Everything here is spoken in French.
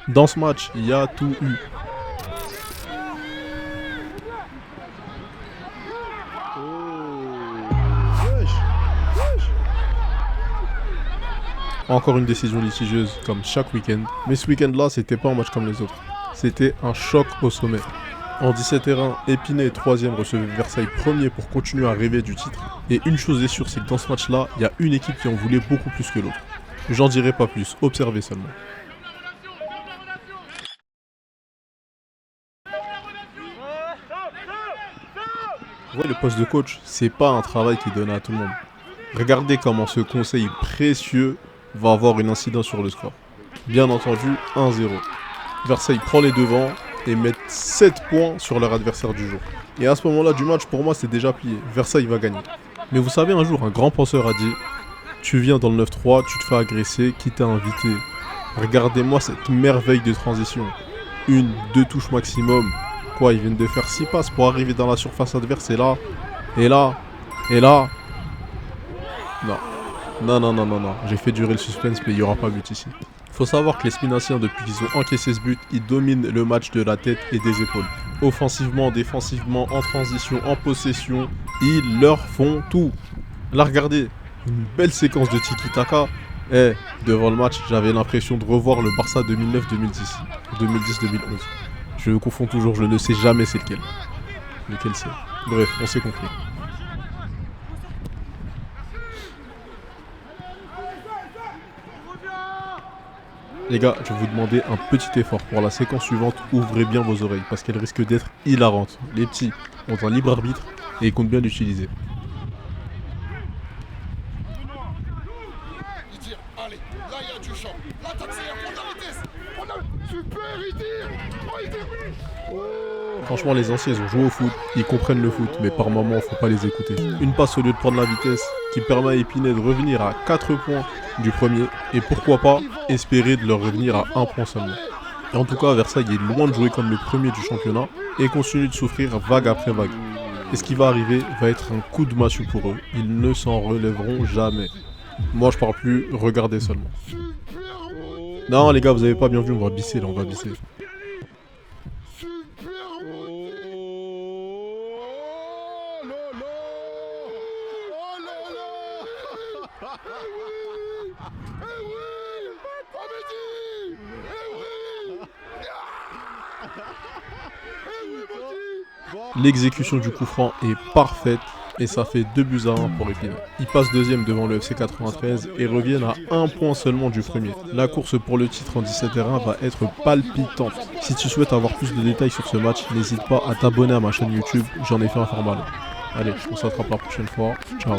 Dans ce match, il y a tout eu. Encore une décision litigieuse comme chaque week-end. Mais ce week-end-là, c'était pas un match comme les autres. C'était un choc au sommet. En 17-1, Épinay 3ème recevait Versailles 1er pour continuer à rêver du titre. Et une chose est sûre, c'est que dans ce match-là, il y a une équipe qui en voulait beaucoup plus que l'autre. J'en dirai pas plus, observez seulement. Ouais, le poste de coach, c'est pas un travail qui est donné à tout le monde. Regardez comment ce conseil précieux va avoir une incidence sur le score. Bien entendu, 1-0. Versailles prend les devants et met 7 points sur leur adversaire du jour. Et à ce moment-là du match, pour moi, c'est déjà plié. Versailles va gagner. Mais vous savez, un jour, un grand penseur a dit « Tu viens dans le 9-3, tu te fais agresser, qui t'a invité ? Regardez-moi cette merveille de transition. 1, 2 touches maximum. Quoi, ils viennent de faire 6 passes pour arriver dans la surface adverse et là, et là, et là. Non. Non. J'ai fait durer le suspense, mais il n'y aura pas but ici. Faut savoir que les Spinaciens, depuis qu'ils ont encaissé ce but, ils dominent le match de la tête et des épaules. Offensivement, défensivement, en transition, en possession, ils leur font tout. Là, regardez, une belle séquence de tiki-taka. Devant le match, j'avais l'impression de revoir le Barça 2009-2010. 2010-2011. Je confonds toujours, je ne sais jamais c'est lequel. Lequel c'est. Bref, on s'est compris. Les gars, je vais vous demander un petit effort. Pour la séquence suivante, ouvrez bien vos oreilles parce qu'elle risque d'être hilarante. Les petits ont un libre arbitre et ils comptent bien l'utiliser. Allez, là il y a du champ. L'attaque c'est à fond de la vitesse. Super, il tire. Franchement, les anciens, ils ont joué au foot, ils comprennent le foot, mais par moments, faut pas les écouter. Une passe au lieu de prendre la vitesse, qui permet à Épinay de revenir à 4 points du premier, et pourquoi pas espérer de leur revenir à 1 point seulement. Et en tout cas, Versailles est loin de jouer comme le premier du championnat, et continue de souffrir vague après vague. Et ce qui va arriver va être un coup de massue pour eux, ils ne s'en relèveront jamais. Moi je parle plus, regardez seulement. Non les gars, vous avez pas bien vu, on va bisser là, on va bisser. L'exécution du coup franc est parfaite et ça fait 2-1 pour Épinay. Ils passent deuxième devant le FC 93 et reviennent à 1 point seulement du premier. La course pour le titre en 17-1 va être palpitante. Si tu souhaites avoir plus de détails sur ce match, n'hésite pas à t'abonner à ma chaîne YouTube, j'en ai fait un format long. Allez, on s'attrape la prochaine fois, ciao.